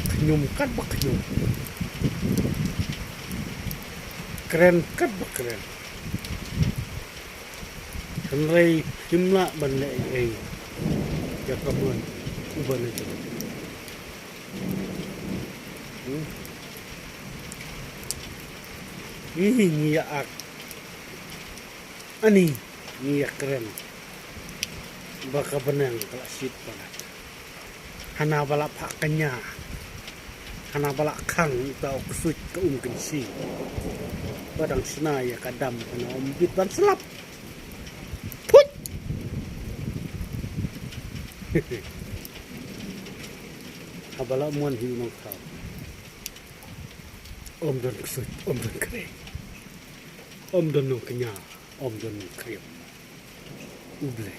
Kenyum kat bak kenyum. Keren kat bak keren. Kenrai himla banda ai. Ya kamun uban itu. Ini ngiak. Ani ngiak keren. Baka benang kelasit banget. Hana balap haknya. Hana balak kang tau kusut ke kensi. Badang senaya kadam kena ombit ban selap. Put. Abala muan hiu nong kau. Om don kusut, om don kering. Om don nong kenya, om don krim. Uble.